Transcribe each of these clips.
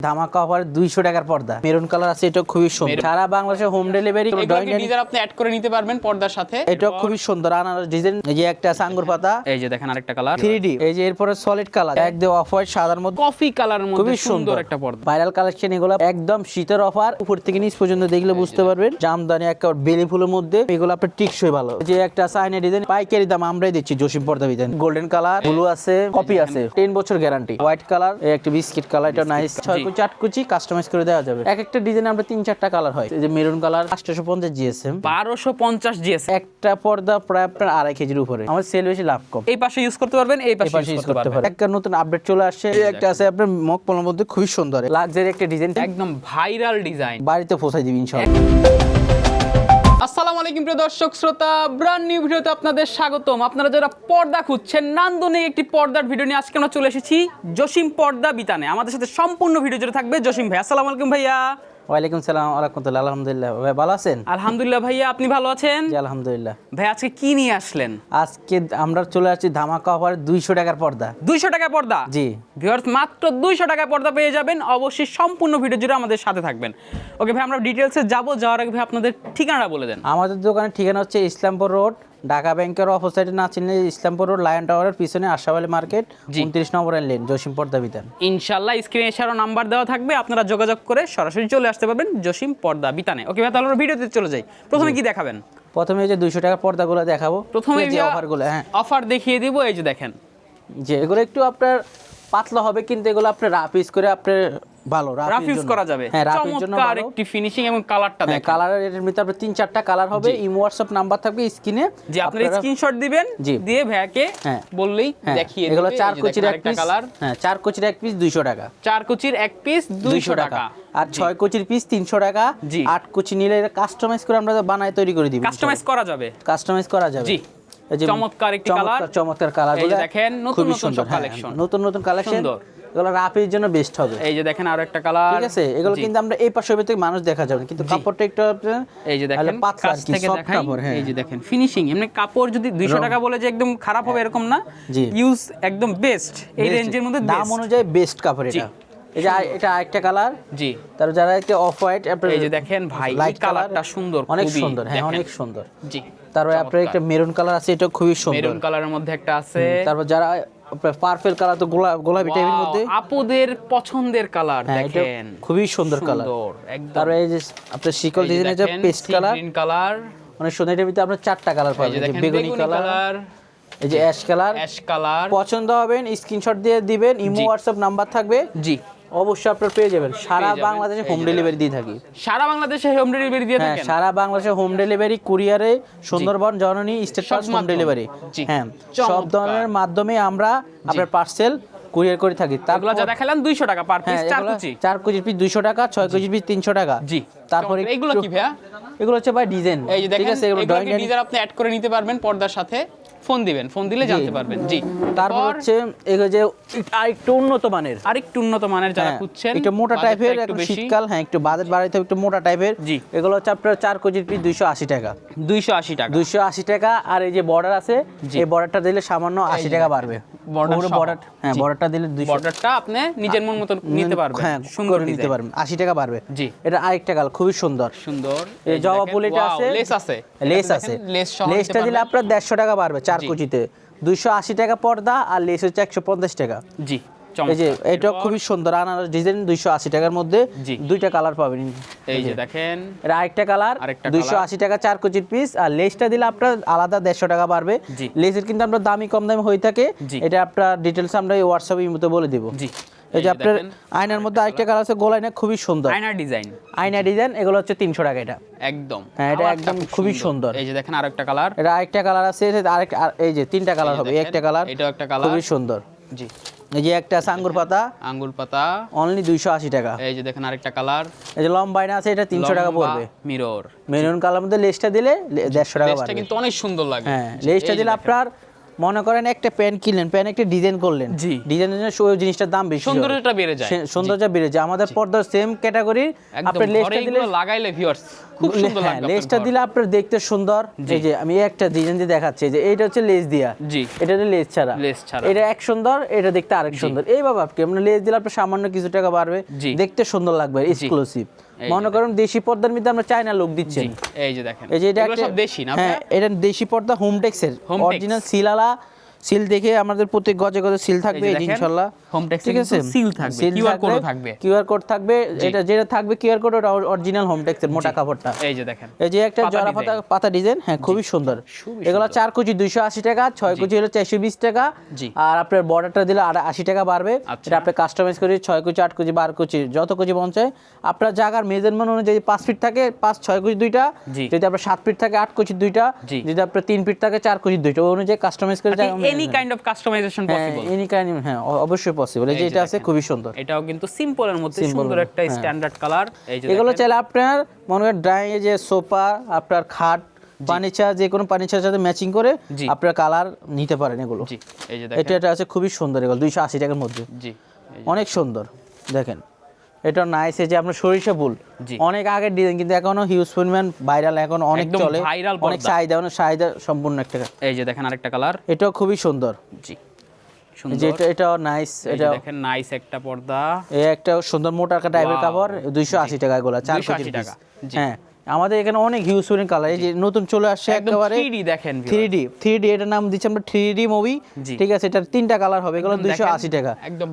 ধামাকা অফার 200 টাকার পর্দা মেরুন কালার আছে, এটা খুবই সুন্দর। সারা বাংলাদেশে হোম ডেলিভারি। ডিজাইন আপনি অ্যাড করে নিতে পারবেন পর্দার সাথে। এটা খুবই সুন্দর আনারস ডিজাইন। এই যে একটা আছে আঙ্গুর পাতা, এই যে দেখেন আরেকটা কালার 3D। এই যে এরপরে সলিড কালার একদম অফ হোয়াইট সাদার মধ্যে কফি কালারের মধ্যে খুবই সুন্দর একটা পর্দা। ভাইরাল কালেকশন এগুলো একদম শীতের অফার। উপর থেকে নিচ পর্যন্ত দেখলে বুঝতে পারবেন জামদানি একেবারে বেলি ফুলের মধ্যে। এগুলো আপনার টিকসই ভালো। যে একটা চাইনা ডিজাইন পাইকারি দাম আমরাই দিচ্ছি জসিম পর্দা বিধান। গোল্ডেন কালার, ব্লু আছে, কপি আছে, 10 বছর গ্যারান্টি। হোয়াইট কালার, এই একটা বিস্কিট কালার, এটা নাইস। 6 কুচি 8 কুচি কাস্টমাইজ করে দেওয়া যাবে। এক একটা ডিজাইন আমরা 3-4টা কালার হয়। এই যে মেরুন কালার 850 জিএসএম, 1250 জিএসএম। একটা পর্দা প্রায় আপনার 2.5 কেজির উপরে। আমার সেল বেশি লাভ কম। এই পাশে ইউজ করতে পারবেন, এই পাশে ইউজ করতে পারবেন। একটা নতুন আপডেট চলে আসছে। এই একটা আছে আপনার মকপলের মধ্যে খুবই সুন্দর লাক্সারি একটা ডিজাইন, একদম ভাইরাল ডিজাইন। বাড়িতে পৌঁছাই দিবেন ইনশাআল্লাহ। আসসালামু আলাইকুম প্রিয় দর্শক শ্রোতা, ব্র্যান্ড নিউ ভিডিওতে আপনাদের স্বাগতম। আপনারা যারা পর্দা খুঁজছেন, নান্দনিক একটি পর্দার ভিডিও নিয়ে আজকে আমরা চলে এসেছি জসিম পর্দা বিতানে। আমাদের সাথে সম্পূর্ণ ভিডিও জুড়ে থাকবে জসিম ভাই। আসসালামু আলাইকুম ভাইয়া। ওয়ালাইকুম সালাম ওয়া রাহমাতুল্লাহ। আলহামদুলিল্লাহ ভাই, ভালো আছেন? আলহামদুলিল্লাহ ভাইয়া, আপনি ভালো আছেন? জি আলহামদুলিল্লাহ। ভাই আজকে কি নিয়ে আসলেন? আজকে আমরা চলে আসছি ধামাকা অফার 200 টাকার পর্দা। 200 টাকা পর্দা? জি ভিউয়ার্স, মাত্র 200 টাকা পর্দা পেয়ে যাবেন। অবশ্যই সম্পূর্ণ ভিডিও জুড়ে আমাদের সাথে থাকবেন। ওকে ভাই, আমরা ডিটেইলসে যাওয়ার আগে ভাই আপনাদের ঠিকানাটা বলে দেন। আমাদের দোকানের ঠিকানা হচ্ছে ইসলামপুর রোড, ঢাকা ব্যাংকের অপোজিটে না চিনলে ইসলামপুর রোড লায়ন টাওয়ারের পিছনে আশরাফ আলী মার্কেট, 29 নম্বর লেন, জসিম পর্দা বিতান। ইনশাআল্লাহ স্ক্রিনে এছাড়াও নাম্বার দেওয়া থাকবে, আপনারা যোগাযোগ করে সরাসরি চলে আসতে পারবেন জসিম পর্দা বিতানে। ওকে ভাই, তাহলে আমরা ভিডিওতে চলে যাই। প্রথমে কি দেখাবেন? প্রথমে যে 200 টাকার পর্দাগুলো দেখাবো। প্রথমে যে অফারগুলো, হ্যাঁ অফার দেখিয়ে দিব। এই যে দেখেন, যে এগুলো একটু আপনার পাতলা হবে, কিন্তু এগুলো আপনার রাফ ইউজ করে আপনার ভালো রাফ ইউজ করা যাবে। হ্যাঁ, রাফের জন্য চমৎকার ভালো। একটি ফিনিশিং এবং কালারটা দেখেন। কালারের এর ভিতরে আপনার 3-4টা কালার হবে। ইমো হোয়াটসঅ্যাপ নাম্বার থাকবে স্ক্রিনে, যে আপনারা স্ক্রিনশট দিবেন, দিয়ে ভাইয়াকে বললেই দেখিয়ে দিবে। এগুলো 4 কুচির এক পিস কালার। হ্যাঁ, 4 কুচির এক পিস 200 টাকা। 4 কুচির এক পিস 200 টাকা। আর 6 কুচির পিস 300 টাকা। 8 কুচি নিলে এটা কাস্টমাইজ করে আমরা বানায় তৈরি করে দিব। কাস্টমাইজ করা যাবে, কাস্টমাইজ করা যাবে। জি, চমৎকার একটি কালার। চমৎকার কালারগুলো দেখেন, নতুন নতুন সব কালেকশন, নতুন নতুন কালেকশন। এগুলো রাফের জন্য বেস্ট হবে। এই যে দেখেন আরো একটা কালার, ঠিক আছে। এগুলো কিন্তু আমরা এই পাশে থেকে মানুষ দেখা যাবে, কিন্তু কাপড়টা একটু এই যে দেখেন পাতলা আর কি, সফট কাপড়। হ্যাঁ, এই যে দেখেন ফিনিশিং। এমনি কাপড় যদি 200 টাকা বলে যে একদম খারাপ হবে এরকম না, ইউজ একদম বেস্ট। এই রেঞ্জের মধ্যে দাম অনুযায়ী বেস্ট কাপড় এটা। এই যে এটা আরেকটা কালার। জি, তার যারা একটা অফ হোয়াইট, এই যে দেখেন ভাই, এই কালারটা সুন্দর, অনেক সুন্দর। হ্যাঁ, অনেক সুন্দর। জি, তারপরে আপনার একটা মেরুন কালার আছে, এটা খুবই সুন্দর। মেরুন কালারের মধ্যে একটা আছে। তারপর যারা পার্পল কালার, তো গোলাপি টাইপের মধ্যে আপুদের পছন্দের কালার দেখেন, খুবই সুন্দর কালার একদম। তারপর এই যে আপনার শিকল ডিজাইনের যে পেস্ট কালার, গ্রিন কালার, অনেক সুন্দর। এর ভিতরে আপনার 4টা কালার পাবেন। এই যে বেগুনি কালার, এই যে অ্যাশ কালার। পছন্দ হবেন স্ক্রিনশট দিয়ে দিবেন, ইমো হোয়াটসঅ্যাপ নাম্বার থাকবে। জি, অবশ্যই আপনারা পেয়ে যাবেন। সারা বাংলাদেশে হোম ডেলিভারি দিয়ে থাকি। সারা বাংলাদেশে হোম ডেলিভারি দিয়ে থাকেন? সারা বাংলাদেশে হোম ডেলিভারি, কুরিয়ারে, সুন্দরবন, জননী, স্টেট ফার্স্ট হোম ডেলিভারি। হ্যাঁ, সব ধরনের মাধ্যমে আমরা আপনার পার্সেল কুরিয়ার করে থাকি। তারপর যা দেখালাম 200 টাকা পার পিস, 4 কুচি। 4 কুচির পিস 200 টাকা, 6 কুচির পিস 300 টাকা। জি, তারপরে এগুলো কি ভাইয়া? এগুলো হচ্ছে ভাই ডিজাইন। এই যে দেখেন, ঠিক আছে, এগুলো ডিজাইন আপনি অ্যাড করে নিতে পারবেন পর্দার সাথে। ফোন দিবেন, ফোন দিলে জানতে পারবেন। জি, তারপর হচ্ছে এগুলো যে আরেকটু উন্নত মানের, যারা খুঁজছেন, একটু মোটা টাইপের, একটু শীতকাল, হ্যাঁ একটু বাজেট বাড়াইতে হবে, একটু মোটা টাইপের। জি, এগুলো হচ্ছে আপনার 4 কুচির পিস 280 টাকা। 280 টাকা, 280 টাকা। আর এই যে বর্ডার আছে, এই বর্ডারটা দিলে সামান্য 80 টাকা বাড়বে। বর্ডার, হ্যাঁ বর্ডারটা দিলে 200। বর্ডারটা আপনি নিজের মন মতো নিতে পারবেন, হ্যাঁ সুন্দর নিতে পারবেন, 80 টাকা বাড়বে। জি, এটা আরেকটা কালার খুবই সুন্দর। এই জবা ফুলটা আছে, লেস আছে। লেসটা দিলে আপনার 150 টাকা বাড়বে 4 কুচিতে। 280 টাকা পর্দা, আর লেস হচ্ছে 150 টাকা। জি, এই যে এটা খুবই সুন্দর আনারস ডিজাইন, 280 টাকার মধ্যে 2টা কালার পাবেন। এই যে দেখেন, এটা আরেকটা কালার, 280 টাকা 4 কুচির পিস। আর লেসটা দিলে আপনার আলাদা 150 টাকা বাড়বে। লেসের কিন্তু আমরা দামি কম দামি হয়ে থাকে। এটা আপনার ডিটেইলস আমরা এই হোয়াটসঅ্যাপে ইমোতে বলে দেব। জি, এই যে আপনার আয়নার মধ্যে আরেকটা কালার আছে, গোল আয়না, খুবই সুন্দর আয়না ডিজাইন। এগুলো হচ্ছে 300 টাকা। এটা একদম, হ্যাঁ এটা একদম খুবই সুন্দর। এই যে দেখেন আরেকটা কালার, এটা আরেকটা কালার আছে, এই যে 3টা কালার হবে, একটা কালার, এটাও একটা কালার, খুবই সুন্দর। জি, এই যে একটা আছে আঙ্গুর পাতা, অনলি 280 টাকা। এই যে দেখেন আরেকটা কালার, এই যে লম্বা আয়না আছে, এটা 300 টাকা পড়বে। মেরুন কালার মধ্যে লেসটা দিলে 150 টাকা বাড়বে। লেসটা কিন্তু অনেক সুন্দর লাগে। হ্যাঁ, লেসটা দিলে আপনার মনে করেন একটা প্যান্ট কিনলেন, প্যান্ট একটা ডিজাইন করলেন, জি। ডিজাইনের জন্য ওই জিনিসটার দাম বেশি, সৌন্দর্যটা বেড়ে যায়, সৌন্দর্য বেড়ে যায়। আমাদের পর্দার সেম ক্যাটাগরি, একদম আপনি লেসটা ঘরে দিলে এগুলো লাগাইলে ভিউয়ার্স খুব সুন্দর লাগবে। লেসটা দিলে আপনার দেখতে সুন্দর। এই যে আমি একটা ডিজাইন দিয়ে দেখাচ্ছি, যে এইটা হচ্ছে লেস দিয়া, জি, এটা হচ্ছে লেস ছাড়া, লেস ছাড়া। এটা এক সুন্দর, এটা দেখতে আরেক সুন্দর। এইভাবে আপনি আপনার লেস দিলে আপনার সামান্য কিছু টাকা বাড়বে, জি। দেখতে সুন্দর লাগবে, এক্সক্লুসিভ। মনে করেন দেশি পর্দার মধ্যে আমরা চায়না লুক দিচ্ছি। এই যে দেখেন, এই যে এটা এগুলো একটা সব দেশি না? হ্যাঁ, এটা দেশি পর্দা হোমটেক্সের হোমটেক্স। অরিজিনাল সিলালা সিল দেখে আমাদের প্রত্যেক গজে গজে সিল থাকবে এই যে দেখেন, ইনশাআল্লাহ। হোমটেক্স ঠিক আছে, সিল থাকবে, কিউআর কোডও থাকবে। কিউআর কোড থাকবে, এটা যেটা থাকবে কিউআর কোড ওটা অরিজিনাল হোমটেক্সের মোটা কাপড়টা। এই যে দেখেন, এই যে একটা পাতা জরা design। পাতা ডিজাইন, হ্যাঁ খুবই সুন্দর। এগুলো 4 কুচি 280 টাকা, 6 কুচি হলো 420 টাকা। জি। আর আপনার বর্ডারটা দিলে আর 80 টাকা বাড়বে। আচ্ছা। এটা আপনি কাস্টমাইজ করে 6 কুচি 8 কুচি 12 কুচি যত কুচি মন চায়, আপনার জায়গার মেজারমেন্ট অনুযায়ী 5 ফিট থাকে 6 কুচি দুইটা, জি। যদি আপনার 7 ফিট থাকে 8 কুচি দুইটা, জি। যদি আপনার 3 ফিট থাকে 4 কুচি দুইটা, ওই অনুযায়ী কাস্টমাইজ করে any kind of customization possible. Any kind, হ্যাঁ অবশ্যই পসিবল। এই যে এটা আছে খুবই সুন্দর, এটাও কিন্তু সিম্পলের মধ্যে Simple সুন্দর একটা হ্যাঁ। Standard colour. এই যে এগুলো দেখেন, চাইলে আপনার মনে করেন ড্রয়িং এ যে সোফা, আপনার খাট, ফার্নিচার, যে কোনো ফার্নিচারের সাথে ম্যাচিং করে জি। আপনার কালার নিতে পারেন এগুলো। জি, এই যে এটা দেখেন, এটা আছে খুবই সুন্দর, এগুলো 280 টাকার মধ্যে, জি, অনেক সুন্দর। দেখেন এটা নাইস। এই যে আপনার সরিষা ফুল, জি। অনেক আগের ডিজাইন, কিন্তু এখনো হিউজ পরিমাণ ভাইরাল, এখন অনেক একদম চলে, viral অনেক পর্দা। চাহিদা, অনেক চাহিদা সম্পূর্ণ একটা। এই যে দেখেন আরেকটা কালার, এটাও খুবই সুন্দর। জি, যে সুন্দর। এটাও নাইস। এই যে এটা দেখেন নাইস একটা পর্দা, এই একটা সুন্দর মোটা টাইপের Wow! কাপড়, 280 টাকা এগুলো 4 280 কোটি টাকা, জি। হ্যাঁ, আমাদের এখানে অনেক হিউজ পরিমাণ কালার। এই যে নতুন চলে আসছে একদম একেবারে 3D দেখেন, 3D এটার নাম দিচ্ছি আমরা 3D মুভি। জি। ঠিক আছে, এটার 3টা কালার হবে, এগুলো 280 টাকা একদম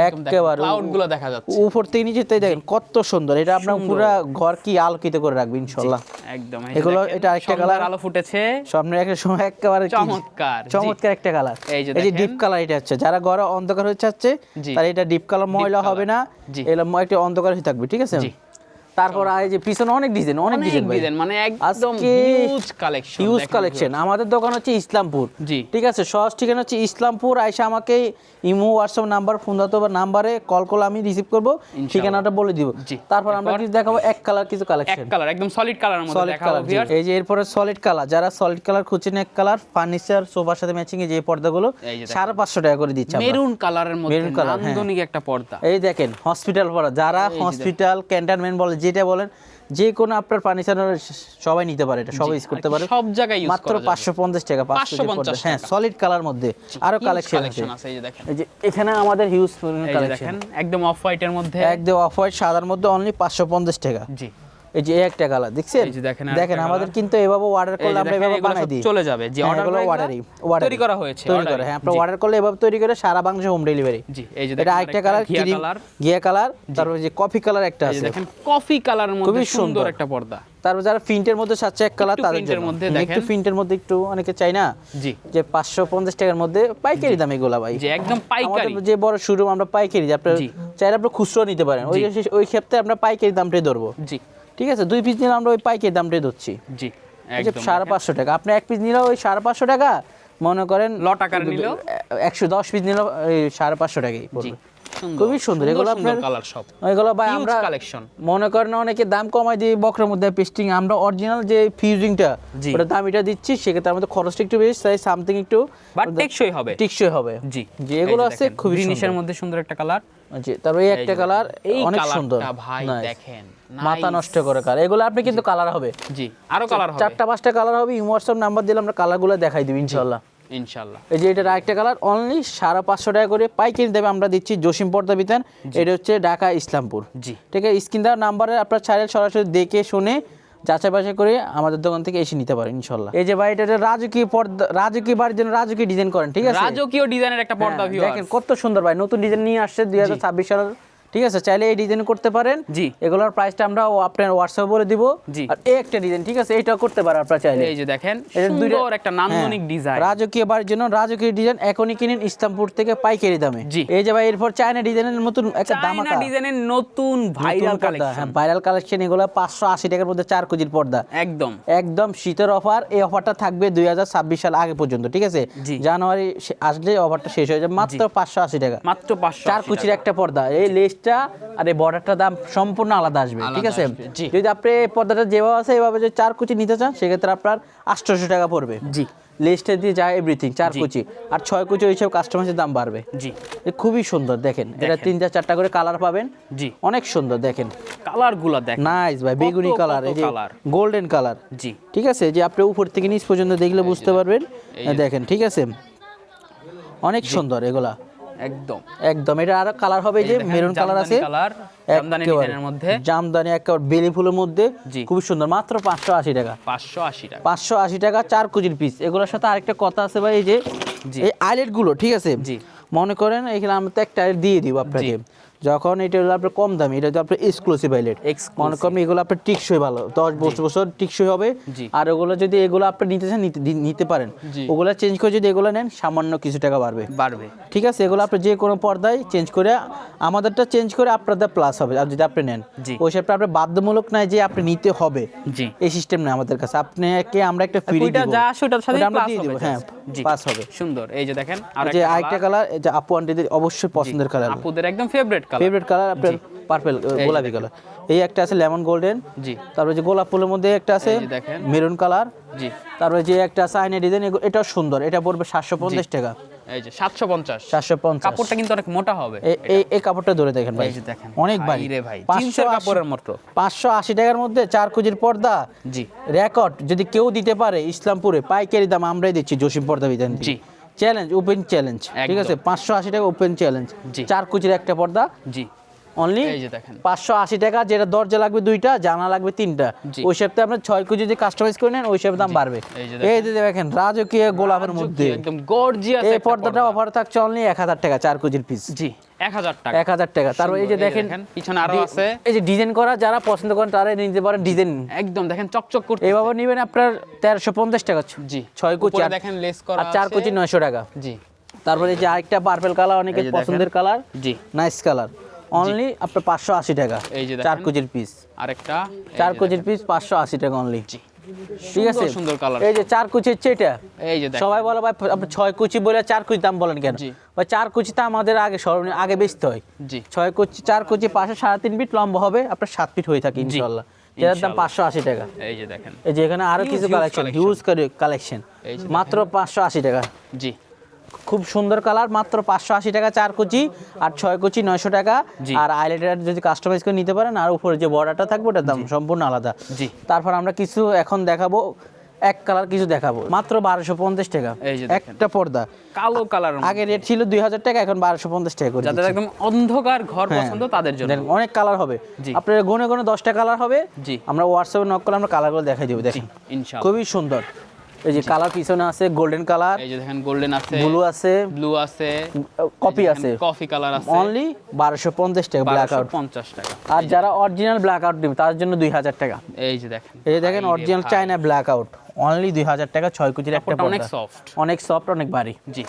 একেবারে। ক্লাউড গুলো দেখা যাচ্ছে, উপর থেকে নিচে তাই দেখেন কত সুন্দর। এটা আপনার সুন্দর। পুরো ঘর কি আলোকিত করে রাখবে ইনশাআল্লাহ। একদম। এগুলো এটা আরেকটা কালার, আলো ফুটেছে, সামনে একটা সময় একেবারে কি চমৎকার, জি। চমৎকার একটা কালার। এই যে এই যে দেখেন। ডিপ কালার, এটা হচ্ছে যারা ঘরে অন্ধকার হয়ে যাচ্ছে জি। তার এটা ডিপ কালার, ময়লা color, হবে না, জি। এগুলো একটা অন্ধকার হয়ে থাকবে। ঠিক আছে, জি। তারপর এই যে পিছনে অনেক ডিজাইন, অনেক ডিজাইন ভাই, ডিজাইন, মানে একদম আজকে হিউজ কালেকশন, হিউজ কালেকশন। আমাদের দোকান হচ্ছে ইসলামপুর। জি। ঠিক আছে, সহজ ঠিকানা হচ্ছে ইসলামপুর। আইসা আমাকে ইমো হোয়াটসঅ্যাপ নাম্বার, ফোন দাও বা নাম্বারে কল করলে আমি রিসিভ করব, ঠিকানাটা বলে দিব। জি। তারপর আমরা এরপর? কিছু দেখাবো এক কালার কিছু এক কালেকশন, কালার একদম সলিড কালারের মধ্যে সলিড দেখাবো কালার। ভিউয়ার্স। এই যে এরপরে সলিড কালার, যারা সলিড কালার খুঁজছেন, এক কালার ফার্নিচার সোফার সাথে ম্যাচিং এ যে পর্দাগুলো এই যে দেখেন। 550 টাকা করে দিচ্ছি আমরা। মেরুন কালারের মধ্যে মেরুন কালার, হ্যাঁ। নান্দনিক একটা পর্দা, এই দেখেন হসপিটাল পড়া, যারা এই যে হসপিটাল ক্যান্টনমেন্ট বলে যেটা বলেন, যে কোনো আপনার ফার্নিচার সবাই নিতে পারে, এটা সবাই ইউজ করতে আর কি পারে। সব জায়গায় ইউজ মাত্র করা যাবে। 550 টাকা, 550 হ্যাঁ, টাকা। সলিড কালার মধ্যে আরো Huge কালেকশন আছে। collection আছে, এই যে দেখেন, এই যে এখানে আমাদের হিউজ এই যে কালেকশন, দেখেন একদম অফ হোয়াইটের মধ্যে, একদম অফ হোয়াইট সাদার মধ্যে অনলি 550 টাকা। জি। এই যে এই একটা কালার দেখছেন, এই যে দেখেন আরেকটা দেখেন আমাদের colour। কিন্তু এভাবে অর্ডার এই করলে যে আমরা দেখেন, এভাবে এগুলো বানাই সব দিই, চলে যাবে, যে হ্যাঁ, অর্ডার এগুলো করে অর্ডারই তৈরি করা হয়েছে, তৈরি করে, হ্যাঁ, আপনারা অর্ডার করলে এভাবে তৈরি করে সারা বাংলাদেশে হোম ডেলিভারি। জি। এই যে এটা দেখেন আরেকটা কালার, ঘিয়া ক্রিম কালার, ঘিয়া কালার, তারপর যে কফি কালার একটা এই যে আছে, দেখেন কফি কালারের মধ্যে খুবই সুন্দর সুন্দর একটা পর্দা, তারপর যারা প্রিন্টের মধ্যে চাচ্ছে এক কালার, একটু তাদের print এর জন্য মধ্যে একটু দেখেন। প্রিন্টের মধ্যে একটু অনেকে চাই না, জি। যে 550 টাকার মধ্যে পাইকারি দাম এগুলা ভাই, যে একদম পাইকারি, আমাদের যে বড় শোরুম আমরা পাইকারি দিই, আপনারা জি। চাইলে আপনারা খুচরো নিতে পারেন, ওই ক্ষেত্রে আমরা পাইকারি দামটাই ধরবো। জি, ঠিক আছে, 2 পিস নিলে আমরা ওই পাইকারি দামটাই ধরছি, জি, এই যে একদম 550 টাকা। আপনি 1 পিস নিলেও ওই 550 টাকা, মনে করেন লট আকারে নিলেও 110 পিস নিলেও এই 550 টাকাই জি, পড়বে। সুন্দর, খুবই সুন্দর, এগুলো সুন্দর আপনার কালার সব, এগুলো ভাই হিউজ আমরা কালেকশন, মনে করেন অনেকে দাম কমাই দিয়ে বক্রের মধ্যে পেস্টিং, আমরা অরিজিনাল যে ফিউজিংটা জি। ওটা দাম এটা দিচ্ছি, সেক্ষেত্রে আমাদের খরচটা একটু বেশি, তাই সামথিং একটু বাট টেকসই হবে, টিকসই হবে। জি। যে এগুলো এই যে আছে দেখেন, খুবই গ্রিনিশের সুন্দর। মধ্যে সুন্দর একটা কালার, জি, তারপর এই এই একটা যে কালার এই অনেক সুন্দর, কালারটা ভাই Nice। দেখেন, মাথা nice। নষ্ট করে কালার, এগুলো আপনি কিন্তু কালার হবে, জি, আরো কালার হবে 4টা 5টা কালার হবে। হোয়াটসঅ্যাপ নাম্বার দিলে আমরা কালারগুলো দেখাই দিব ইনশাআল্লাহ। ইনশাআল্লাহ। এই যে এটার আরেকটা কালার অনলি 550 টাকা করে পাইকারি দামে আমরা দিচ্ছি জসিম পর্দা বিতান। এটা হচ্ছে ঢাকা ইসলামপুর। জি। ঠিক আছে, স্ক্রিন দেওয়ার নাম্বারে আপনার চাইলে সরাসরি দেখে শুনে যাচাই বাছাই করে আমাদের দোকান থেকে এসে নিতে পারেন ইনশাআল্লাহ। এই যে ভাই এটা রাজকীয় পর্দা, রাজকীয় বাড়ির জন্য রাজকীয় ডিজাইন করেন, ঠিক আছে, রাজকীয় ডিজাইনের একটা পর্দা হ্যাঁ, ভিউয়ার্স, দেখেন কত সুন্দর ভাই, নতুন ডিজাইন নিয়ে আসছে 2026 সালের। ঠিক আছে, চাইলে এই ডিজাইন করতে পারেন। জি। এগুলোর প্রাইসটা আমরা আপনার হোয়াটসঅ্যাপে বলে দিব। জি। আর এই একটা ডিজাইন, ঠিক আছে, এইটাও করতে পারেন আপনারা চাইলে। এই যে দেখেন এটা দুইটা- সুন্দর একটা নান্দনিক হ্যাঁ, ডিজাইন, রাজকীয় বাড়ির জন্য রাজকীয় ডিজাইন এখনই কিনেন ইসলামপুর থেকে পাইকারি দামে। জি। এই যে ভাই এরপর চায়না ডিজাইনের নতুন একটা চায়না দামাকা ডিজাইনের নতুন ভাইরাল কালেকশন, হ্যাঁ, ভাইরাল কালেকশন, এগুলো 580 টাকার মধ্যে 4 কেজির পর্দা, একদম একদম শীতের অফার। এই অফারটা থাকবে 2026 সাল আগে পর্যন্ত, ঠিক আছে, জি। জানুয়ারি আসলে অফারটা শেষ হয়ে যাবে, মাত্র 580 টাকা, মাত্র 500 4 কুচির একটা পর্দা। এই লেসটা আর এই বর্ডারটার দাম সম্পূর্ণ আলাদা আসবে, আলাদা ঠিক আছে। আসবে, জি। যদি আপনি এই পর্দাটা যেভাবে আছে এভাবে যদি 4 কুচি নিতে চান, সেক্ষেত্রে আপনার 800 টাকা পড়বে। জি। লেসটা দিয়ে যায় এভরিথিং 4 জি। কুচি আর 6 কুচি ওইসব কাস্টমাইজের দাম বাড়বে। জি এ খুবই সুন্দর দেখেন, এটা 3টা 4টা করে কালার পাবেন, জি অনেক সুন্দর দেখেন, কালারগুলো দেখেন নাইস ভাই, বেগুনি কত কালার, কত এই যে কালার। Golden colour. জি ঠিক আছে, যে আপনি উপর থেকে নিচ পর্যন্ত দেখলে বুঝতে পারবেন, এই যে দেখেন ঠিক আছে, অনেক সুন্দর এগুলা একদম একদম। এটা আর কালার হবে যে মেরুন কালার আছে, কালার জামদানি একেবারে ডিজাইনের মধ্যে জামদানি একেবারে বেলি ফুলের মধ্যে, জি। খুবই সুন্দর, মাত্র 580 টাকা। 580 টাকা 580 টাকা 4 কুচির পিস। এগুলোর সাথে আরেকটা কথা আছে ভাই, এই যে জি। এই আইলেট গুলো, ঠিক আছে, জি। মনে করেন এখানে আমরা তো একটা আইলেট দিয়ে দিব আপনাকে, যখন এটা হলো আপনার কম দামি, এটা হলো আপনার এক্সক্লুসিভ আইলেট, মনে করেন এগুলো আপনার টিকসই ভালো, 10 বছর টিকসই হবে। জি। আর ওগুলো যদি এগুলো আপনি নিতে চান নিতে পারেন, জি। ওগুলো চেঞ্জ করে যদি এগুলো নেন সামান্য কিছু টাকা বাড়বে। বাড়বে ঠিক আছে, এগুলো আপনি যে কোনো পর্দায় চেঞ্জ করে, আমাদেরটা চেঞ্জ করে আপনাদের প্লাস হবে আর যদি আপনি নেন। জি। ওই হিসাবে আপনার বাধ্যমূলক নাই যে আপনি নিতে হবে, জি এই সিস্টেম নেই আমাদের কাছে। আপনাকে আমরা একটা ফ্রি ওইটা দিব, যা আসে ওটার সাথে ওটা আমরা প্লাস দিয়ে দিব, হবে হ্যাঁ জি পাস হবে। সুন্দর এই যে দেখেন আর যে আরেকটা কালার, এটা আপু আন্টিদের অবশ্যই পছন্দের কালার, আপুদের একদম ফেভারিট কালার ফেভারিট কালার আপনার পার্পল গোলাপি কালার। এই একটা আছে লেমন গোল্ডেন, জি তারপরে যে গোলাপ ফুলের মধ্যে একটা আছে এই যে দেখেন মেরুন কালার, জি তারপরে যে একটা আছে আইনা ডিজাইন, এটাও সুন্দর, এটা পড়বে 750 টাকা। এই যে 750 750 কাপড়টা কিন্তু অনেক মোটা হবে এই কাপড়টা ধরে দেখেন ভাই, এই যে দেখেন অনেক ভারী রে ভাই 580 জিন্সের কাপড়ের মতো 580 টাকার মধ্যে 4 কুচির পর্দা জি রেকর্ড যদি কেউ দিতে পারে ইসলামপুরে, পাইকারি দাম আমরাই দিচ্ছি জসিম পর্দা বিধান। জি। চ্যালেঞ্জ, ওপেন চ্যালেঞ্জ, ঠিক আছে, 580 টাকা ওপেন চ্যালেঞ্জ, জি। 4 কুচির একটা পর্দা জি অনলি এই যে দেখেন 580 টাকা, যেটা দরজা লাগবে 2টা, জানা লাগবে 3টা, জি। ওই সপ্তাহে আপনার 6 কুচি যদি কাস্টমাইজ করে নেন ওই সপ্তাহে দাম বাড়বে। এই যে এই যে দেখেন রাজকীয় গোলাপের মধ্যে একদম গর্জিয়াস এই পর্দাটা অফার থাকছে অনলি 1000 টাকা 4 কুচির পিস, জি 1000 টাকা 1000 টাকা। তারপর এই যে দেখেন পিছনে আরো আছে এই যে ডিজাইন করা, যারা পছন্দ করেন তারা নিতে পারেন ডিজাইন, একদম দেখেন চকচক করতে এইভাবে নেবেন আপনার 1350 টাকা, জি 6 কুচি উপরে আর দেখেন লেস করা আর 4 কুচি 900 টাকা। জি তারপরে এই যে আরেকটা পার্পল কালার, অনেকের এই যে দেখেন। পছন্দের কালার, জি নাইস কালার, অনলি আপনার 580 টাকা, এই যে 4 দেখেন কুচির পিস, আরেকটা 4 কুচির পিস 580 টাকা অনলি। জি ঠিক আছে, সুন্দর কালার এই যে 4 কুচির চেটা, এই যে দেখেন সবাই বলে ভাই আপনি 6 কুচি বলে 4 কুচি দাম বলেন কেন? জি। ভাই 4 কুচিতে আমাদের আগে সর্বনিম্ন আগে বেচতে হয়, জি 6 কুচি 4 কুচি পাশে 3.5 ফিট লম্বা হবে, আপনার 7 ফিট হয়ে থাকে ইনশাআল্লাহ, যেটার দাম 580 টাকা। এই যে দেখেন এই যে এখানে আরো কিছু huge collection, collection। Huge collection, এই যে মাত্র 580 টাকা, জি খুব সুন্দর কালার, মাত্র 580 টাকা 4 কুচি আর 6 কুচি 900 টাকা। জি। আর আইলাইনার যদি কাস্টমাইজ করে নিতে পারেন, আর উপরে যে বর্ডারটা থাকবে ওটার দাম সম্পূর্ণ আলাদা। জি তারপর আমরা কিছু এখন দেখাবো, এক কালার কিছু দেখাবো, মাত্র 1250 টাকা এই যে দেখেন। একটা পর্দা। কালো কালার আগে রেট ছিল 2000 টাকা, এখন 1250 টাকা করে যাদের দিচ্ছি। একদম অন্ধকার ঘর হ্যাঁ। পছন্দ তাদের জন্য দেখেন, অনেক কালার হবে, জি। আপনার গুনে গুনে 10টা কালার হবে, জি আমরা হোয়াটসঅ্যাপে নক করলে আমরা কালারগুলো দেখাই দেবো। দেখেন ইনশাআল্লাহ খুবই সুন্দর, এই যে কালার পিছনে আছে গোল্ডেন কালার, এই যে দেখেন গোল্ডেন আছে ব্লু আছে, ব্লু আছে কপি আছে, কফি কালার আছে অনলি 1250 টাকা ব্ল্যাক আউট। 1250 টাকা আর যারা অরিজিনাল ব্ল্যাক আউট নেবে তাদের জন্য 2000 টাকা। এই যে দেখেন এই যে দেখেন original China black out, only 2000 টাকা, 6 কুচির একটা কাপড়টা অনেক পর্দা, সফট অনেক সফট, অনেক ভারী। জি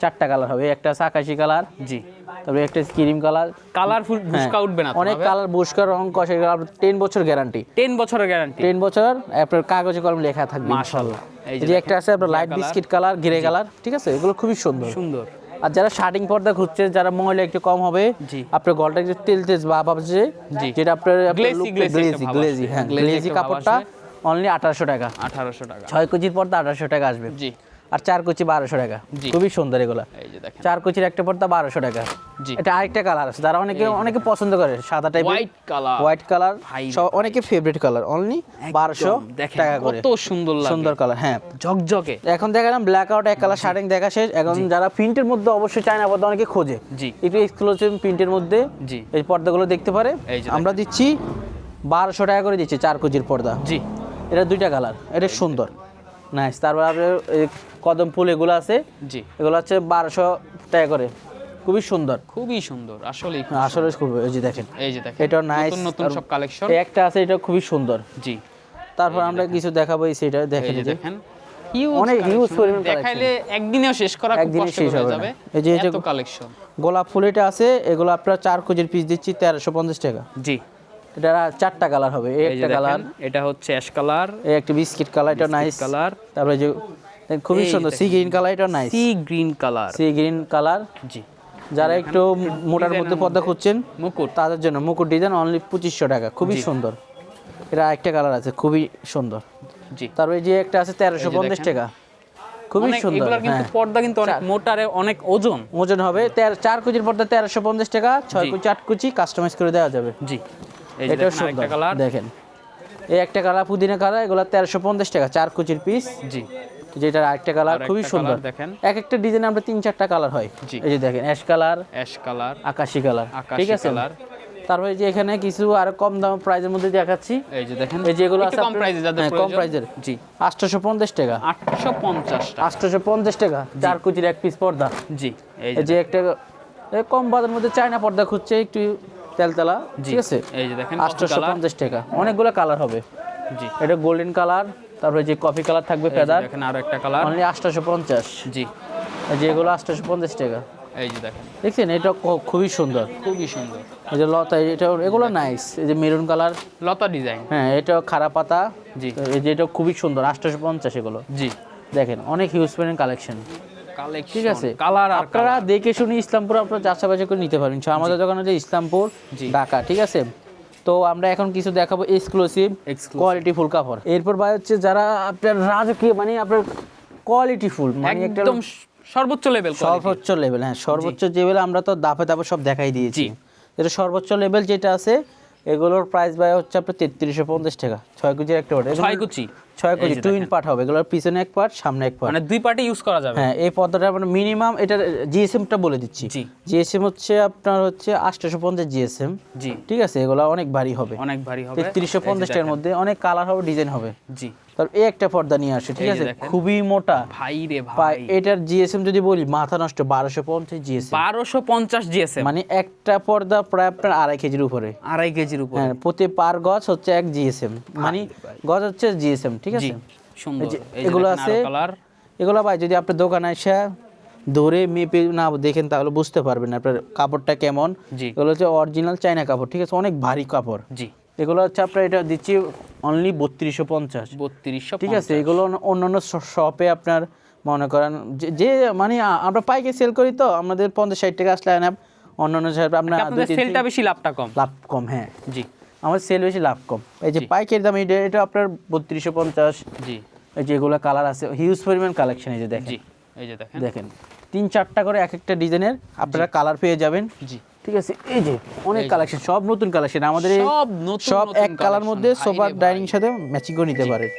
4টা কালার হবে, একটা আছে আকাশি কালার, জি তারপরে একটা ক্রিম কালার, কালারফুল বুশকা উঠবে না তো অনেক ভাবে? কালার, বুস্কার রং কষে, 10 বছর গ্যারান্টি, 10 বছরের গ্যারান্টি 10 বছর আপনার কাগজে কলম লেখা থাকবে মাশাআল্লাহ এই এই যে একটা আছে আপনার light biscuit colour, grey colour, ঠিক আছে, এগুলো খুবই সুন্দর। সুন্দর আর যারা শার্টিং পর্দা খুঁজছে, যারা ময়লা একটু কম হবে, জি। আপনার গলটা একটু তেল ভাব আছে, জি। যেটা আপনার Glazy, glazy একটা ভাব গ্লেজি, আসবে। হ্যাঁ Glazy গ্লেজি একটা ভাব কাপড়টা আসবে। অনলি 1800 টাকা, 1800 টাকা 6 কুচির পর্দা 1800 টাকা আসবে, জি আর 4 কুচি 1200 টাকা, জি। খুবই সুন্দর এগুলা। এই যে দেখেন 4 কুচির একটা পর্দা 1200 টাকা। জি এটা আরেকটা কালার আছে, যারা অনেকে পছন্দ করে সাদা টাইপের, হোয়াইট কালার হোয়াইট কালার, ভাই অনেকে ফেভারিট কালার, অনলি 1200 দেখেন টাকা করে, কত সুন্দর লাগে সুন্দর কালার। হ্যাঁ, ঝকঝকে এখন দেখালাম ব্ল্যাক আউট এক কালার শার্টিং দেখা শেষ। এখন যারা প্রিন্টের মধ্যে অবশ্যই চায়না পর্দা অনেকে খোঁজে, জি একটু এক্সক্লুসিভ প্রিন্টের মধ্যে জি এই পর্দাগুলো দেখতে পারে, এই যে আমরা দিচ্ছি 1200 টাকা করে দিচ্ছি 4 কুচির পর্দা। জি এটা 2টা কালার, এটা সুন্দর নাইস। তারপর আপনার এই কদম ফুল এগুলো আছে, জি এগুলো হচ্ছে 1200 টাকা করে, খুবই সুন্দর, খুবই সুন্দর আসলে আসলে খুব, এই যে দেখেন এই যে দেখেন এটা নাইস, নতুন নতুন সব কালেকশন একটা আছে, এটা খুবই সুন্দর। জি তারপর আমরা কিছু দেখাবো, এই সেটা দেখেন, এই যে এই যে দেখেন অনেক হিউজ পরিমাণ দেখাইলে একদিনেও শেষ করা খুব একদিনে কষ্ট শেষ হয়ে হবে যাবে না। এই যে এটা এত কালেকশন গোলাপ ফুল এটা আছে, এগুলো আপনার 4 কুচির পিস দিচ্ছি 1350 টাকা। জি এটা 4টা কালার হবে, এই এই যে একটা কালার, দেখেন এটা হচ্ছে অ্যাশ কালার এই একটা বিস্কিট কালার, এটা নাইস কালার তারপরে যে দেখেন খুবই এই যে সুন্দর সি গ্রিন কালার, এটা nice sea green colour sea green colour. জি যারা একটু মোটার মধ্যে পর্দা খুঁজছেন মুকুট তাদের জন্য মুকুট ডিজাইন অনলি 2500 টাকা, খুবই সুন্দর। এটা আরেকটা কালার আছে, খুবই সুন্দর। জি তারপরে যে একটা আছে 1350 দেখেন। টাকা, খুবই সুন্দর, এগুলোর কিন্তু হ্যাঁ। পর্দা কিন্তু অনেক মোটারে, অনেক ওজন। ওজন হবে 4 কুচির পর্দা 1350 টাকা, 6 জি। কুচি 8 কুচি কাস্টমাইজ করে দেওয়া যাবে। জি, এই যে এটাও দেখেন সুন্দর, আরেকটা কালার। দেখেন এই একটা কালার পুদিনা কালার, এগুলো 1350 টাকা, 4 কুচির পিস। জি, যেটার আরেকটা কালার আরেকটা খুবই সুন্দর, কালার দেখেন। এক একটা ডিজাইন আমরা 3-4টা কালার হয়। জি। এই যে দেখেন অ্যাশ কালার, অ্যাশ কালার, আকাশি কালার, আকাশি ঠিক আছে। কালার। তারপরে যে এখানে কিছু আর কম দাম প্রাইজের মধ্যে দেখাচ্ছি, এই যে দেখেন এই যেগুলো একটু আছে কম আপনার- প্রাইসে যাদের হ্যাঁ, কম প্রয়োজন। প্রাইজের। জি, 850 টাকা, 850 টাকা। 850 টাকা 4 কুচির এক পিস পর্দা। জি, এই এই যে একটা কম বাজারের মধ্যে চায়না পর্দা খুঁজছে, একটু তেলতেলা, জি, ঠিক আছে। এই যে দেখেন কফি কালার। 850 টাকা, অনেকগুলো কালার হবে। জি, এটা গোল্ডেন কালার, তারপরে যে কফি কালার থাকবে এই যে ফেদার, দেখেন আরো একটা কালার। অনলি 850। জি, এই যে এগুলো 850 টাকা, এই যে দেখেন দেখছেন এটা খুবই সুন্দর। খুবই সুন্দর এই যে লতা, এটা এগুলো নাইস। এই যে মেরুন কালার, লতা ডিজাইন। হ্যাঁ এটা খারাপ পাতা। জি। এই যে এটা খুবই সুন্দর, 850 এগুলো। জি, দেখেন অনেক হিউজ পরিমাণ কালেকশন, কালেকশন, ঠিক আছে। কালার আর আপনারা দেখে শুনে ইসলামপুর আপনারা যাচাই করে নিতে পারেন। আমাদের দোকানে যে ইসলামপুর, জি। ঢাকা, ঠিক আছে। তো আমরা এখন কিছু দেখাবো এক্সক্লুসিভ Exclusive। কোয়ালিটি ফুল কাপড়। এরপর ভাই হচ্ছে যারা আপনার রাজকীয়, মানে আপনার কোয়ালিটি ফুল, মানে একটা একদম সর্বোচ্চ লেভেল সর্বোচ্চ লেভেল, হ্যাঁ সর্বোচ্চ লেভেল। আমরা তো দাপে দাপে সব দেখাই দিয়েছি। জি। এটা সর্বোচ্চ লেভেল যেটা আছে, এগুলোর প্রাইস ভাই হচ্ছে আপনার 3350 টাকা, 6 কুচির একটা ওটা। 6 কুচি, 6 কুচি এই যে টুইন দেখেন। পার্ট হবে, এগুলোর পিছনে এক পার্ট, সামনে এক পার্ট। মানে দুই পার্টে ইউজ করা যাবে। হ্যাঁ এই পর্দাটা আপনার মিনিমাম, এটার জিএসএমটা বলে দিচ্ছি। জি। জিএসএম হচ্ছে আপনার হচ্ছে 850 জিএসএম, জি, ঠিক আছে। এগুলো অনেক ভারী হবে, অনেক ভারী হবে। 3350 টাকার মধ্যে অনেক কালার হবে, ডিজাইন হবে। জি, তার এই একটা পর্দা নিয়ে আসে, ঠিক এই যে আছে, দেখেন। খুবই মোটা। ভাই রে ভাই, ভাই এটার জিএসএম যদি বলি মাথা নষ্ট, 1250 জিএসএম, 1250 জিএসএম, মানে একটা পর্দা প্রায় আপনার 2.5 কেজির উপরে। 2.5 কেজির উপরে। হ্যাঁ, প্রতি পার গজ হচ্ছে 1 জিএসএম, মানে ভাই। গজ হচ্ছে জিএসএম, ঠিক জি, আছে। সুন্দর। এই যে এই যে এগুলো দেখেন আছে, আরো কালার। এগুলো ভাই যদি আপনার দোকানে এসে ধরে মেপে না দেখেন তাহলে বুঝতে পারবেন না আপনার কাপড়টা কেমন। জি। এগুলো হচ্ছে অরিজিনাল চায়না কাপড়, ঠিক আছে, অনেক ভারী কাপড়। জি, এগুলো হচ্ছে আপনার এটা দিচ্ছি অনলি 3250, 3250, ঠিক আছে। এগুলো অন্যান্য শপে আপনার মনে করেন যে মানে আমরা পাইকে সেল করি, তো আমাদের 50-60 টাকা আসলে না, অন্যান্য শপে আপনার আপনাদের সেলটা বেশি, লাভটা কম। লাভ কম। হ্যাঁ, জি, আমাদের সেল বেশি, লাভ কম। এই যে জি। পাইকারি দাম এটা আপনার 3250। জি, এই যে এগুলো কালার আছে, হিউজ পরিমাণ কালেকশন। এই যে দেখেন, জি, এই যে দেখেন। দেখেন 3-4টা করে এক একটা ডিজাইনের আপনারা কালার পেয়ে যাবেন, জি, ঠিক আছে। এই যে অনেক এই যে। কালেকশন, সব নতুন কালেকশন আমাদের এই সব নতুন সব নতুন এক কালার collection, মধ্যে ভাই সোফা রে ভাই। ডাইনিং সাথে ম্যাচিং করে নিতে পারেন।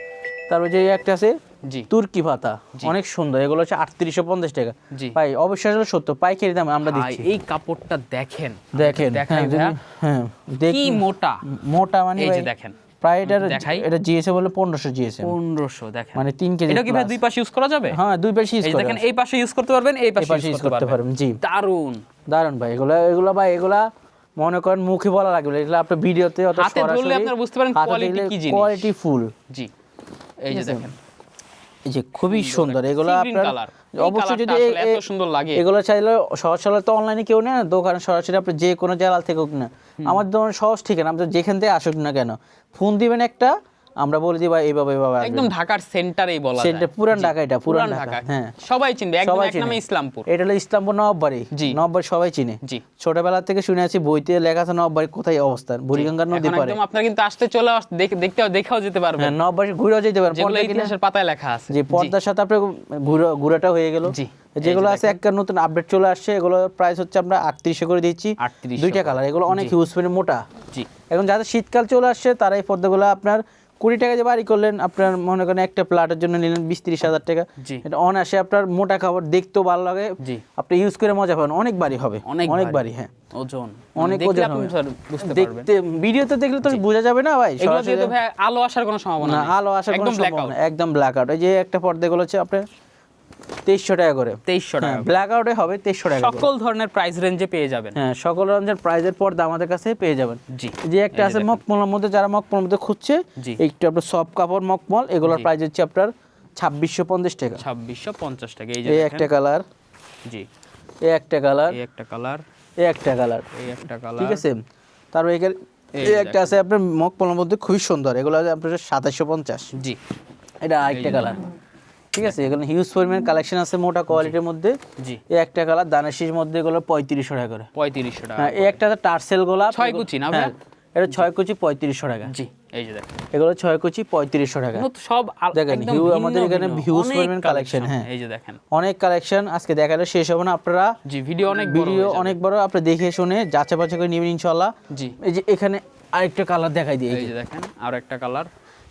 তারপর যে একটা আছে জি, তুর্কি পাতা, অনেক সুন্দর, এগুলো হচ্ছে 3850 টাকা। জি। ভাই অবশ্যই আসলে সত্য, পাইকারি দামে আমরা ভাই দিচ্ছি। এই কাপড়টা দেখেন, দেখেন, দেখাই হ্যাঁ, ভাইয়া। হ্যাঁ কি দেখুন, মোটা, মোটা মানে এই যে ভাই দেখেন, প্রায় এটার দেখাই। এটা জিএসএম বলে 1500 জিএসএম, 1500 দেখেন। মানে 3 কেজি। এটা কি ভাই দুই পাশে ইউজ করা যাবে? হ্যাঁ, দুই পাশে ইউজ এই যে করা দেখেন, যাবে। এই পাশে ইউজ করতে পারবেন, এই এই পাশে পাশে ইউজ করতে পারবেন। জি, দারুন। দারুন ভাই। এগুলা ভাই, এগুলা মনে করেন মুখে বলা লাগবে না, এগুলা আপনার ভিডিওতে অত হাতে ধরলে সরাসরি আপনারা বুঝতে পারেন quality কি জিনিস। Quality full. জি, এই যে দেখেন, এই যে খুবই সুন্দর এগুলো sea green আপনার। color। এই অবশ্যই যদি কালারটা আসলে এত সুন্দর লাগে। এগুলো চাইলে সরাসরি তো অনলাইনে কেউ নেয় না, দোকানে সরাসরি আপনি যে কোনো জায়গা থেকে হোক না, আমার দোকান সহজ ঠিকানা, আপনি যেখান থেকে আসুক না কেন, ফোন দিবেন একটা, আমরা বলে দিই ভাই এইভাবে আসবেন। একদম ঢাকার সেন্টারেই বলা যায়। সেটা পুরান জি, ঢাকা, এটা পুরান ঢাকা, ঢাকা। হ্যাঁ সবাই চিনবে, একদম সবাই এক নামে চিনে। ইসলামপুর। এটা হলো ইসলামপুর নবাববাড়ি। জি। নবাববাড়ি সবাই চিনে। জি। ছোটবেলা থেকে শুনে আছি, বইতে লেখা আছে নবাববাড়ি কোথায় অবস্থান, বুড়িগঙ্গার নদী এখন পারে। একদম আপনারা কিন্তু আসতে চলে দেখাও যেতে পারবেন, হ্যাঁ, নবাববাড়ি ঘুরেও যেতে পারেন, যেগুলো পর্দা কিনে। ইতিহাসের পাতায় লেখা আছে। যে পর্দার সাথে আপনার ঘুরাটা হয়ে গেল। জি। যেগুলো এই যে আছে একটা নতুন আপডেট চলে আসছে, এগুলো প্রাইস হচ্ছে আমরা 3800 করে দিচ্ছি। 3800 দুইটা কালার, এগুলো অনেক জি। হিউজ পরিমাণে মোটা। জি, এখন যাদের শীতকাল চলে আসছে তারা এই পর্দাগুলো আপনার 20 টাকা দিয়ে বাড়ি করলেন, আপনার মনে করেন একটা প্লাটের জন্য নিলেন 20-30 হাজার টাকা। জি। এটা অনায়াসে আপনার মোটা কাপড়, দেখতেও ভালো লাগে, জি। আপনি ইউজ করে মজা পাবেন, অনেক বাড়ি হবে, অনেক অনেক ভারী। বাড়ি। হ্যাঁ, ওজন অনেক দেখলে ওজন আপনি হবে। স্যার বুঝতে পারবেন। দেখতে ভিডিওতে দেখলে তো বোঝা যাবে না ভাই, এগুলো সরাসরি যেহেতু ভাই আলো আসার কোনো সম্ভাবনা না, নেই। আলো আসার কোনো একদম ব্ল্যাক সম্ভাবনা আউট। নেই, একদম ব্ল্যাক আউট। এই যে একটা পর্দাগুলো হচ্ছে আপনার 2300 টাকা করে। 2300 টাকা। ব্ল্যাক আউটে হবে 2300 টাকা করে। সকল ধরনের প্রাইস রেঞ্জে পেয়ে যাবেন। হ্যাঁ, সকল রকমের প্রাইজের পর্দা আমাদের কাছে পেয়ে যাবেন। জি। যে একটা এই যে আছে দেখেন। মকমলের মধ্যে, যারা মকমলের মধ্যে খুঁজছে, জি। একটু আপনার সফট কাপড় মকমল, এগুলোর জি। প্রাইস হচ্ছে আপনার 2650 টাকা। 2650 টাকা। এই যে এই দেখেন। একটা কালার, জি, এই একটা কালার, এই একটা কালার, এই একটা কালার, এই একটা কালার। ঠিক আছে। তারপর এই এই একটা আছে আপনার মকমলের মধ্যে খুবই সুন্দর, এগুলো আছে আপনার 2750। জি, এটা আরেকটা কালার, ঠিক আছে। এখানে হিউজ পরিমাণ কালেকশন আছে মোটা কোয়ালিটির মধ্যে। জি। এই একটা কালার দানাশির মধ্যে, এগুলো 3500 টাকা করে। 3500 টাকা। হ্যাঁ, এই একটা আছে টার্সেল গোলাপ, 6 কুচি না হ্যাঁ, ভাই? এটা 6 কুচি 3500 টাকা। জি, এই যে দেখেন এগুলো 6 কুচি 3500 টাকা। কিন্তু সব দেখেন একদম হিউ ভিন্ন আমাদের এখানে ভিন্ন, হিউজ অনেক পরিমাণ কালেকশন। হ্যাঁ এই যে দেখেন অনেক কালেকশন, আজকে দেখালে শেষ হবে না। আপনারা জি ভিডিও অনেক বড় ভিডিও হয়ে যাবে। অনেক বড়, আপনি দেখে শুনে যাচাই বাছাই করে নেবেন ইনশাআল্লাহ। জি এই যে এখানে আরেকটা কালার দেখাই দিই, এই যে দেখেন আর একটা কালার,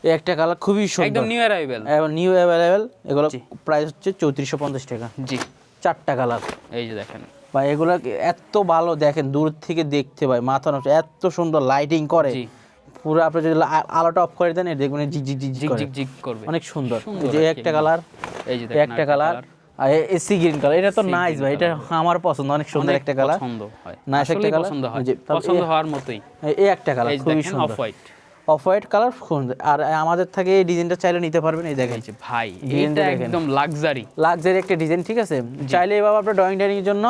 এই একটা কালার খুবই সুন্দর, একদম নিউ অ্যারাইভেল, এবং নিউ অ্যাভেলেবেল। এগুলো জি। প্রাইস হচ্ছে 3450 টাকা, জি 4টা কালার। এই যে দেখেন ভাই এগুলো এত ভালো, দেখেন দূর থেকে দেখতে ভাই মাথা নষ্ট, এত সুন্দর লাইটিং করে জি পুরো। আপনি যদি আলোটা অফ করে দেন দেখবেন ঝিক ঝিক ঝিক জিগ করে, জিগ জিগ করবে, অনেক সুন্দর। সুন্দর এই যে আর কি একটা একদম। কালার, এই যে এই দেখেন একটা কালার, আর এসি গ্রিন কালার, এটা তো Sea নাইস green ভাই, এটা আমার পছন্দ, অনেক সুন্দর একটা কালার, পছন্দ হয়, নাইস একটা আসলেই কালার। পছন্দ হয়, এই যে তারপর পছন্দ হওয়ার মতোই। এই একটা কালার এই যে খুবই দেখেন অফ সুন্দর, হোয়াইট, অফ হোয়াইট কালার সুন্দর। আর আমাদের থেকে এই ডিজাইনটা চাইলে নিতে পারবেন। এই দেখেন এই যে ভাই ডিজাইনটা এটা দেখেন। একদম লাক্সারি, লাক্সারি একটা ডিজাইন, ঠিক আছে? চাইলে এভাবে আপনার ড্রয়িং ডাইনিং এর জন্য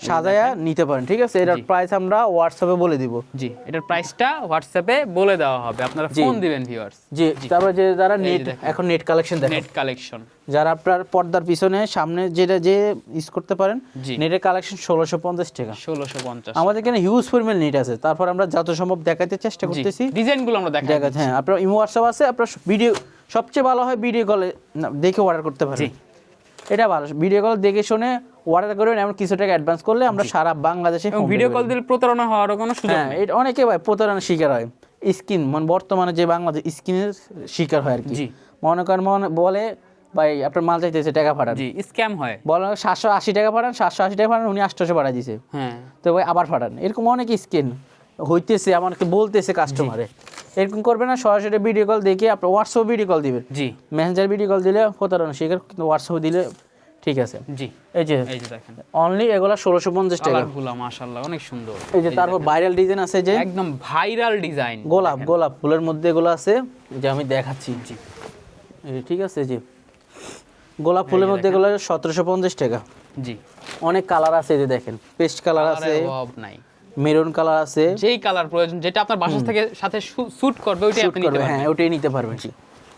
সাজায়া নিতে পারেন, ঠিক আছে? এটার জি। প্রাইস আমরা হোয়াটসঅ্যাপে বলে দিব। জি এটার প্রাইসটা হোয়াটসঅ্যাপে বলে দেওয়া হবে, আপনারা জি। ফোন দিবেন ভিউয়ার্স। জি, তারপর যে যারা এই যে নেট, দেখেন। এখন নেট কালেকশন দেখেন, নেট কালেকশন, যারা আপনার পর্দার পিছনে সামনে যেটা যে ইউজ করতে পারেন, জি। নেটের কালেকশন 1650 টাকা। 1650 আমাদের এখানে হিউজ পরিমাণ নেট আছে, তারপর আমরা যত সম্ভব দেখাতে চেষ্টা করতেছি। ডিজাইনগুলো আমরা দেখাই দেখাতে, হ্যাঁ আপনার ইমো হোয়াটসঅ্যাপ আছে, আপনার ভিডিও সবচেয়ে ভালো হয় ভিডিও কলে দেখে অর্ডার করতে পারেন। জি। এটা ভালো, ভিডিও কল দেখে শুনে অর্ডার করবেন, এমন কিছু টাকা অ্যাডভান্স করলে আমরা সারা বাংলাদেশে এবং ভিডিও কল দিলে প্রতারণা হওয়ারও কোনো সুযোগ হ্যাঁ, নেই। এটা অনেকে ভাই প্রতারণার শিকার হয়। স্কিন মানে বর্তমানে যে বাংলাদেশ স্কিনের শিকার হয় আর কি। জি। মনে করেন বলে ভাই আপনার মাল চাইতেছে টাকা পাঠান, জি স্ক্যাম হয়, বলেন 780 টাকা পাঠান, 780 টাকা পাঠান, উনি 800 পাঠাই দিছে, হ্যাঁ তো ভাই আবার পাঠান। এরকম অনেক স্কিন হইতেছে, আমাকে বলতেছে কাস্টমারে। এরকম করবে না, সরাসরি ভিডিও কল দেখে আপনার হোয়াটসঅ্যাপ ভিডিও কল দিবেন। জি মেসেঞ্জার ভিডিও কল দিলে প্রতারণা শিকার, কিন্তু হোয়াটসঅ্যাপ দিলে ঠিক আছে। জি এই যে এই যে দেখেন অনলি এগুলা 1650 টাকা। কালারগুলো মাশাআল্লাহ অনেক সুন্দর। এই যে তারপর ভাইরাল ডিজাইন আছে, যে একদম ভাইরাল ডিজাইন, গোলাপ ফুলের মধ্যে এগুলো আছে, যে আমি দেখাচ্ছি। জি এই ঠিক আছে, যে গোলাপ ফুলের মধ্যে এগুলো 1750 টাকা। জি অনেক কালার আছে, এই যে দেখেন পেস্ট কালার আছে, কালারের অভাব নাই, মেরুন কালার আছে, যেই কালার প্রয়োজন, যেটা আপনার বাসা থেকে সাথে স্যুট করবে ওইটাই শুট আপনি নিতে করবে, পারবেন। হ্যাঁ ওটাই নিতে পারবেন।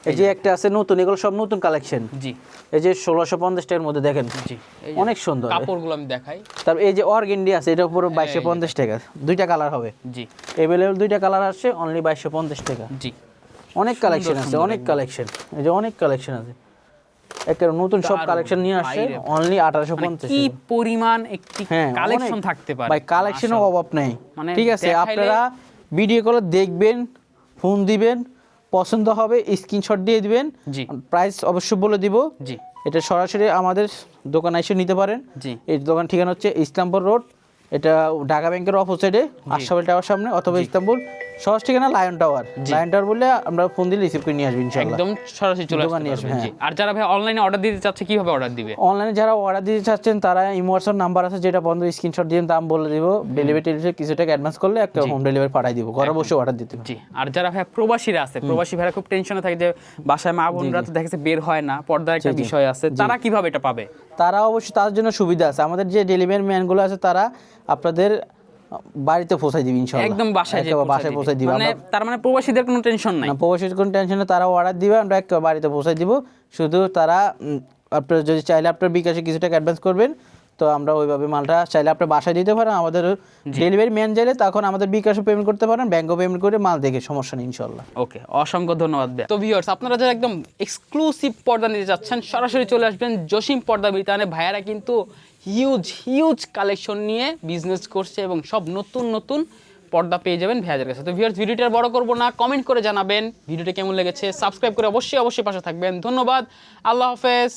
এই যে একটা আছে নতুন, এগুলো সব নতুন কালেকশন। জি এই যে 1650 টাকার মধ্যে দেখেন, জি এই যে অনেক সুন্দর। কাপড়গুলো আমি দেখাই। তারপর এই যে অর্গেন্ডি আছে, এটা পুরো 2250 টাকা, দুইটা কালার হবে জি এভেলেবল, দুইটা কালার আসছে, অনলি 2250 টাকা। জি অনেক কালেকশন আছে, অনেক কালেকশন, এই যে অনেক কালেকশন আছে, একটা নতুন সব দারুণ, কালেকশন নিয়ে আসছে, বাইরে। অনলি মানে 1850 কি টাকা। পরিমাণ একটি হ্যাঁ কালেকশন অনেক। থাকতে পারে ভাই কালেকশনের অভাব নেই, মানে ঠিক আছে? দেখাইলে- আপনারা ভিডিও কলে দেখবেন, ফোন দিবেন, পছন্দ হবে স্ক্রিনশট দিয়ে দিবেন, জি প্রাইস অবশ্যই বলে দিব। জি এটা সরাসরি আমাদের দোকানে এসে নিতে পারেন। জি এই দোকান ঠিকানা হচ্ছে ইসলামপুর রোড, এটা ঢাকা ব্যাংকের অপোজিটে আশরাফুল টাওয়ার সামনে, অথবা ইস্তাম্বুল সহজ ঠিকানা লায়ন টাওয়ার। লায়ন টাওয়ার বললে আমরা ফোন দিলে রিসিভ করে নিয়ে আসবো ইনশাআল্লাহ। একদম সরাসরি চলে দোকানে আসতে আসবে, পারবেন। জি হ্যাঁ। আর যারা ভাই অনলাইনে অর্ডার দিতে চাচ্ছে কিভাবে অর্ডার দিবে? অনলাইনে যারা অর্ডার দিতে চাচ্ছেন তারা ইমোয়াটসঅ্যাপ নাম্বার আছে, যেটা বন্ধ স্ক্রিনশট দিয়ে দাম বলে দিব, ডেলিভারি টেলিভারি কিছু টাকা অ্যাডভান্স করলে একটা হোম ডেলিভারি পাঠিয়ে দিব, ঘরে বসে অর্ডার দিতে হবে। জি আর যারা ভাই প্রবাসীরা আছে, প্রবাসী ভাইরা খুব টেনশনে থাকে যে বাসায় মা বোনরা তো দেখেছে বের হয় না, পর্দার একটা বিষয় আছে, তারা কিভাবে এটা পাবে? তারা অবশ্যই, তার জন্য সুবিধা আছে, আমাদের যে ডেলিভারি ম্যানগুলো আছে তারা আপনাদের বাড়িতে পৌঁছাই দিবে ইনশাআল্লাহ, একদম বাসায় একেবারে বাসায় পৌঁছাই দিবে। মানে তার মানে প্রবাসীদের কোনো টেনশন নাই। না, প্রবাসীর কোনো টেনশনে তারা অর্ডার দিবে, আমরা একটা বাড়িতে পৌঁছাই দিব। শুধু তারা আপনার যদি চাইলে আপনার বিকাশে কিছু টাকা অ্যাডভান্স করবেন, তো আমরা ওইভাবে মালটা চাইলে আপনার বাসায় দিতে পারেন। আমাদের ডেলিভারি ম্যান চাইলে তখন আমাদের বিকাশে পেমেন্ট করতে পারেন, ব্যাংকও পেমেন্ট করে মাল দেখে, সমস্যা নেই ইনশাআল্লাহ। ওকে, অসংখ্য ধন্যবাদ ভাইয়া। তো ভিউয়ার্স, আপনারা যারা একদম এক্সক্লুসিভ পর্দা নিতে যাচ্ছেন সরাসরি চলে আসবেন জসিম পর্দা বিতানে। ভাইয়ারা কিন্তু হিউজ কালেকশন নিয়ে বিজনেস করছে এবং সব নতুন নতুন পর্দা পেয়ে যাবেন ভাইয়াদের কাছে। তো ভিউয়ার্স, ভিডিওটা আর বড় করব না, কমেন্ট করে জানাবেন ভিডিওটা কেমন লেগেছে, সাবস্ক্রাইব করে অবশ্যই পাশে থাকবেন। ধন্যবাদ, আল্লাহ হাফেজ।